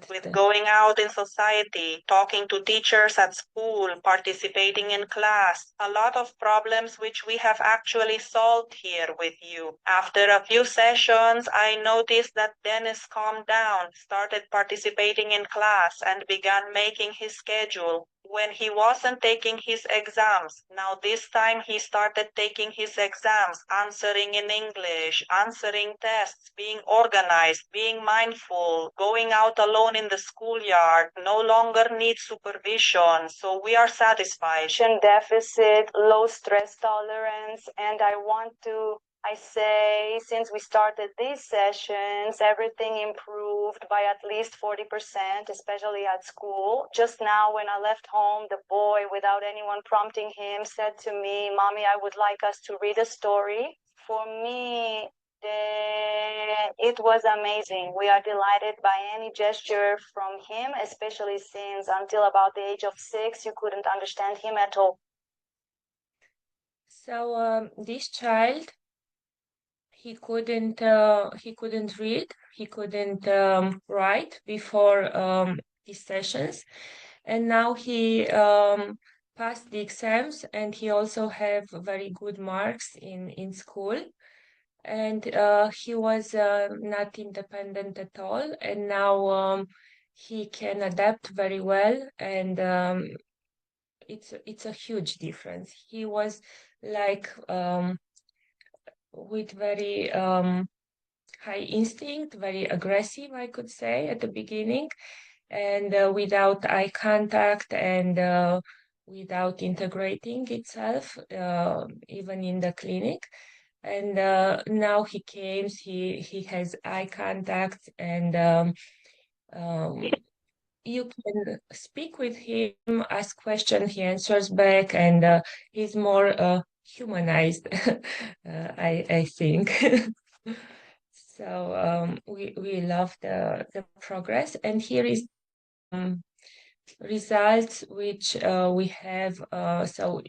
with going out in society, talking to teachers at school, participating in class. A lot of problems which we have actually solved here with you. After a few sessions, I noticed that Dennis calmed down, started participating in class, and began making his schedule. When he wasn't taking his exams, now this time he started taking his exams, answering in English, answering tests, being organized, being mindful, going out alone in the schoolyard, no longer needs supervision. So we are satisfied. Deficit, low stress tolerance, and I say, since we started these sessions, everything improved by at least 40%, especially at school. Just now, when I left home, the boy, without anyone prompting him, said to me, "Mommy, I would like us to read a story." For me, it was amazing. We are delighted by any gesture from him, especially since until about the age of 6, you couldn't understand him at all. So this child, he couldn't read, he couldn't write before these sessions, and now he passed the exams, and he also have very good marks in school. And he was not independent at all, and now he can adapt very well, and it's a huge difference. He was like with very high instinct, very aggressive, I could say, at the beginning, and without eye contact, and without integrating itself, even in the clinic. And now he he has eye contact, and you can speak with him, ask questions, he answers back, and he's more humanized, I think. So we love the progress, and here is results which we have. So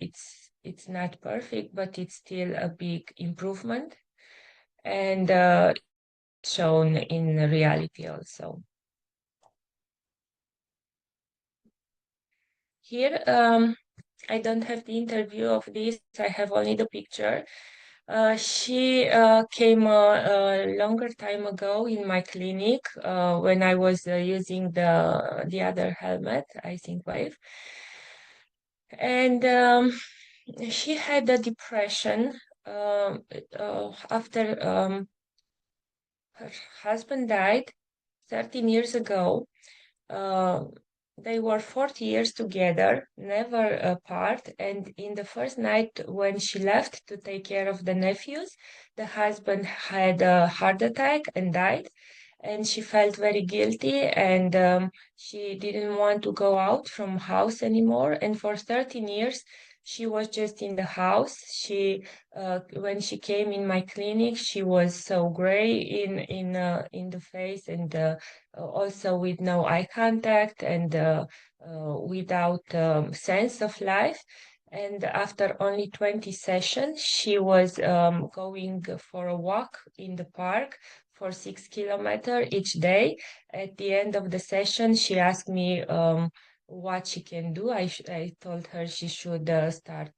it's not perfect, but it's still a big improvement, and shown in reality also. Here, I don't have the interview of this, I have only the picture. She came a longer time ago in my clinic when I was using the other helmet, I think Wave. And she had a depression after her husband died 13 years ago. They were 40 years together, never apart. And in the first night when she left to take care of the nephews, the husband had a heart attack and died. And she felt very guilty, and she didn't want to go out from house anymore. And for 13 years, she was just in the house. When she came in my clinic, she was so gray in the face, and also with no eye contact, and without sense of life. And after only 20 sessions, she was going for a walk in the park for 6 kilometers each day. At the end of the session, she asked me what she can do. I told her she should start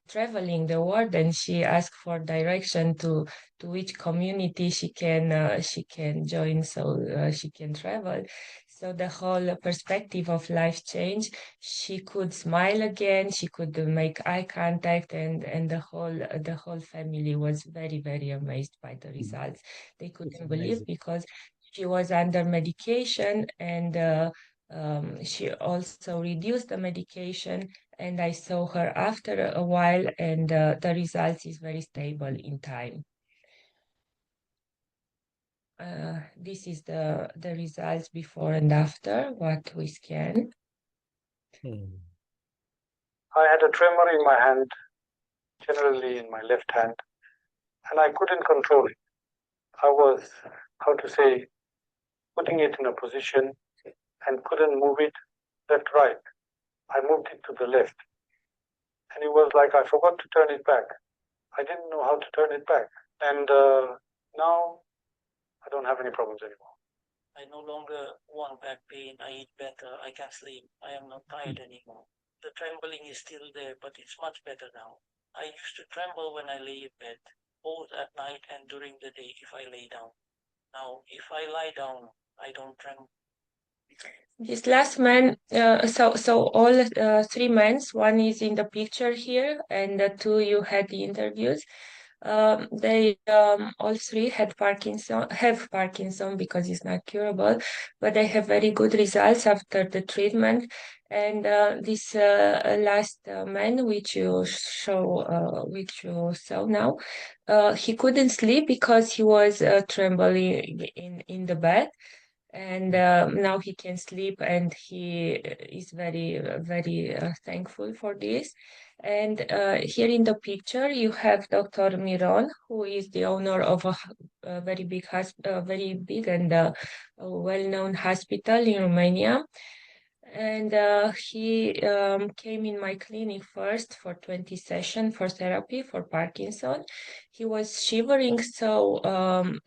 traveling the world, and she asked for direction to which community she can join, so she can travel. So the whole perspective of life changed. She could smile again. She could make eye contact, and the whole family was very, very amazed by the results. They couldn't believe, because she was under medication, and she also reduced the medication. And I saw her after a while, and the results is very stable in time. This is the results before and after what we scan. I had a tremor in my hand, generally in my left hand, and I couldn't control it. I was, putting it in a position and couldn't move it left, right. I moved it to the left. And it was like I forgot to turn it back. I didn't know how to turn it back. And now I don't have any problems anymore. I no longer want back pain. I eat better. I can sleep. I am not tired anymore. The trembling is still there, but it's much better now. I used to tremble when I lay in bed, both at night and during the day if I lay down. Now, if I lie down, I don't tremble. This last man, so all 3 men, one is in the picture here, and the two you had the interviews. They all three have Parkinson because it's not curable, but they have very good results after the treatment. And this last man, which you saw now, he couldn't sleep because he was trembling in the bed, and now he can sleep, and he is very thankful for this. And here in the picture you have Dr. Miron, who is the owner of a very big and well-known hospital in Romania. And he came in my clinic first for 20 sessions for therapy for Parkinson. He was shivering so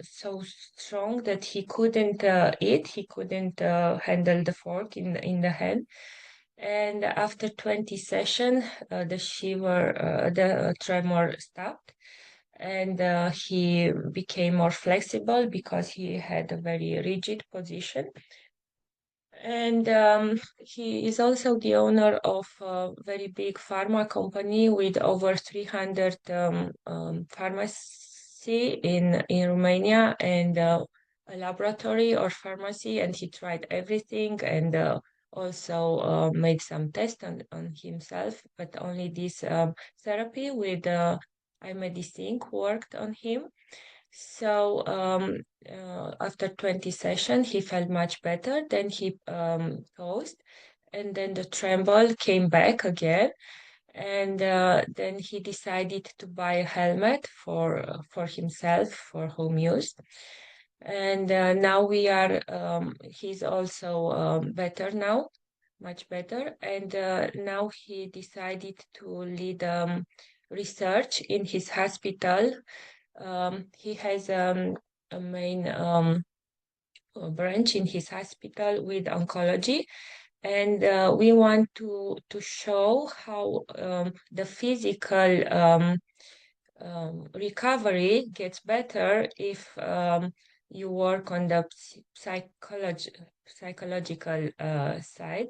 strong that he couldn't eat. He couldn't handle the fork in the hand. And after 20 sessions, the tremor stopped, and he became more flexible because he had a very rigid position. And he is also the owner of a very big pharma company with over 300 pharmacy in Romania, and a laboratory or pharmacy. And he tried everything, and also made some tests on himself, but only this therapy with iMediSync worked on him. So after 20 sessions, he felt much better. Then he paused, and then the tremble came back again. And then he decided to buy a helmet for himself for home use. And now he's also better now, much better. And now he decided to lead research in his hospital. He has a main branch in his hospital with oncology, and we want to show how the physical recovery gets better if you work on the psychological side.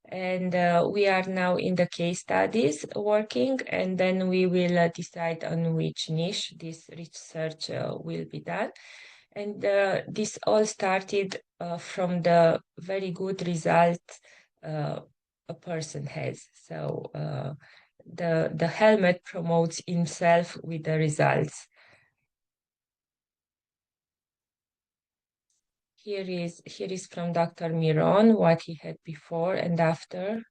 And we are now in the case studies working, and then we will decide on which niche this research will be done. And this all started from the very good results a person has. So the helmet promotes himself with the results. Here is from Dr. Miron what he had before and after.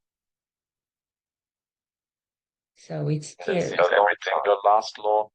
So it's here. Everything, the last law,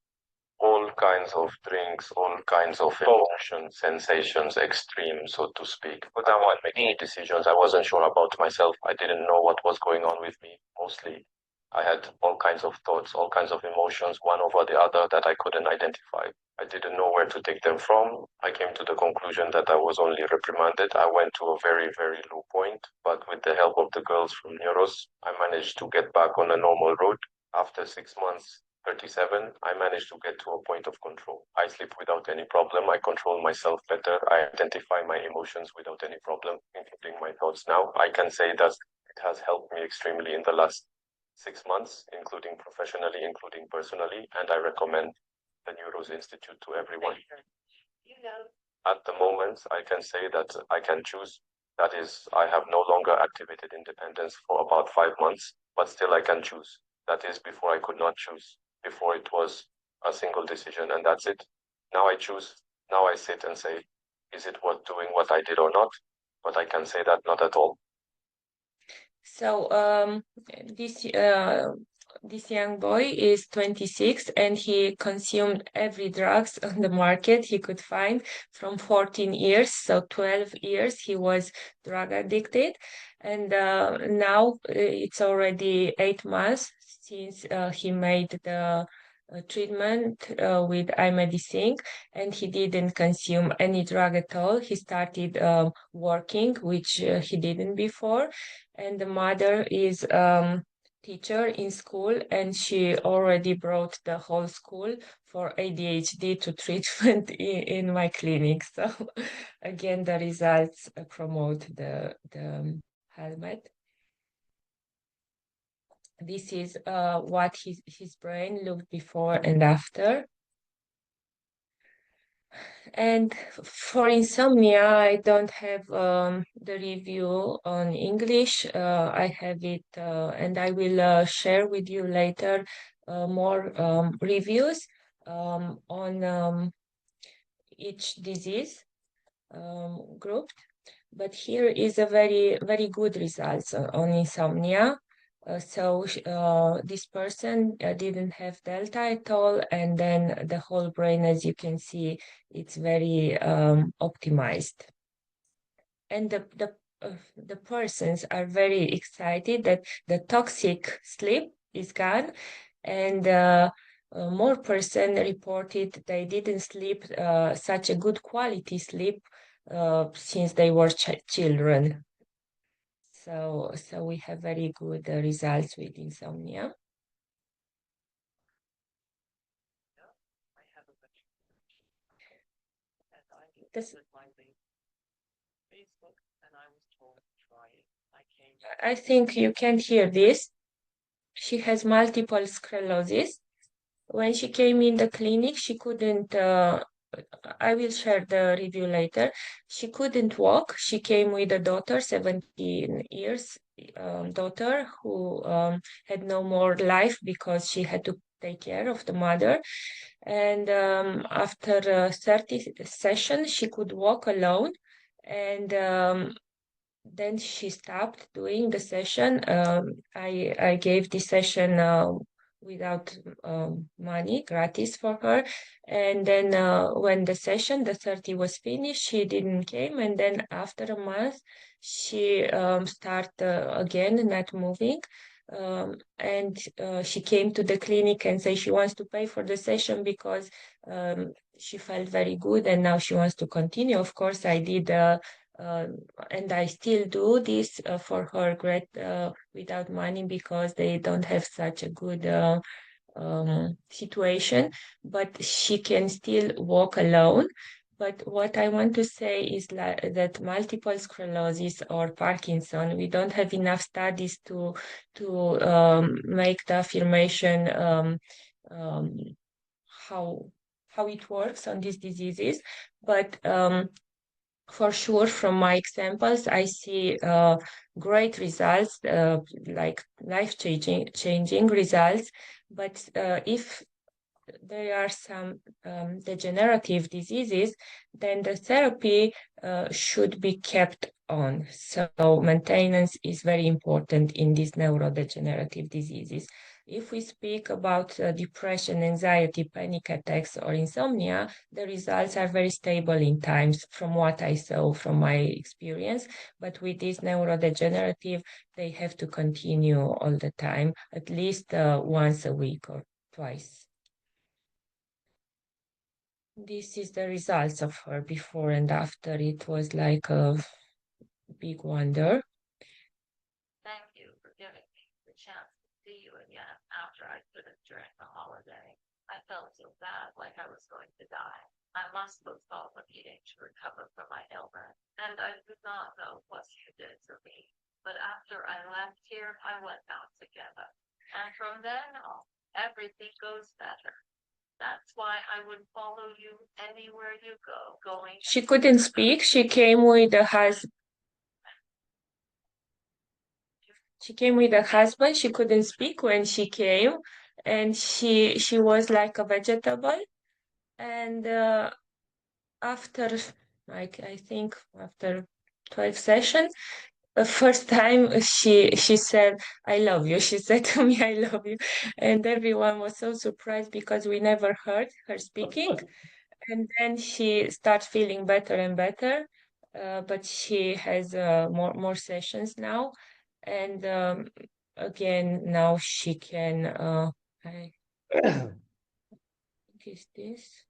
all kinds of drinks, all kinds of emotions, sensations, extreme, so to speak. But I wasn't making decisions. I wasn't sure about myself. I didn't know what was going on with me. Mostly, I had all kinds of thoughts, all kinds of emotions, one over the other that I couldn't identify. I didn't know where to take them from. I came to the conclusion that I was only reprimanded. I went to a very, very low point, but with the help of the girls from Neuros, I managed to get back on a normal road. After 6 months, 37, I managed to get to a point of control. I sleep without any problem. I control myself better. I identify my emotions without any problem, including my thoughts now. I can say that it has helped me extremely in the last 6 months, including professionally, including personally, and I recommend the Neuros Institute to everyone. At the moment, I can say that I can choose. That is, I have no longer activated independence for about 5 months, but still I can choose. That is, before I could not choose. Before it was a single decision, and that's it. Now I choose. Now I sit and say, is it worth doing what I did or not? But I can say that not at all. So this young boy is 26, and he consumed every drugs on the market he could find from 14 years. So 12 years he was drug addicted, and now it's already 8 months since he made the treatment with iMediSync, and he didn't consume any drug at all. He started working, which he didn't before, and the mother is teacher in school, and she already brought the whole school for ADHD to treatment in my clinic. So again, the results promote the helmet. This is what his brain looked before and after. And for insomnia, I don't have the review on English. I have it, and I will share with you later more reviews on each disease group. But here is a very good results on insomnia. This person didn't have delta at all, and then the whole brain, as you can see, it's very optimized. And the persons are very excited that the toxic sleep is gone, and more person reported they didn't sleep such a good quality sleep since they were children. So we have very good results with insomnia. I think you can't hear this. She has multiple sclerosis. When she came in the clinic, she couldn't, I will share the review later. She couldn't walk. She came with a daughter, 17 years daughter, who had no more life because she had to take care of the mother. And after 30 sessions, she could walk alone. And then she stopped doing the session. I gave the session without money, gratis for her. And then when the 30 was finished, she didn't came. And then after a month, she started again not moving. And she came to the clinic and said she wants to pay for the session because she felt very good and now she wants to continue. Of course, I did and I still do this for her without money because they don't have such a good situation, but she can still walk alone. But what I want to say is that multiple sclerosis or Parkinson, we don't have enough studies to make the affirmation how it works on these diseases. But for sure, from my examples, I see great results, like life-changing results. But if there are some degenerative diseases, then the therapy should be kept on. So maintenance is very important in these neurodegenerative diseases. If we speak about depression, anxiety, panic attacks, or insomnia, the results are very stable in times from what I saw from my experience. But with this neurodegenerative, they have to continue all the time, at least once a week or twice. This is the results of her before and after. It was like a big wonder. Thank you for giving me the chance to see you again after I couldn't during the holiday. I felt so bad, like I was going to die. I must have stopped eating to recover from my illness, and I do not know what you did for me. But after I left here, I went out together. And from then on, everything goes better. That's why I would follow you anywhere you go. She couldn't speak. She came with a husband. She came with a husband. She couldn't speak when she came, and she was like a vegetable. And after, like I think after 12 sessions, the first time she said, "I love you." She said to me, "I love you," and everyone was so surprised because we never heard her speaking. And then she starts feeling better and better, but she has more sessions now, and again now she can. is this?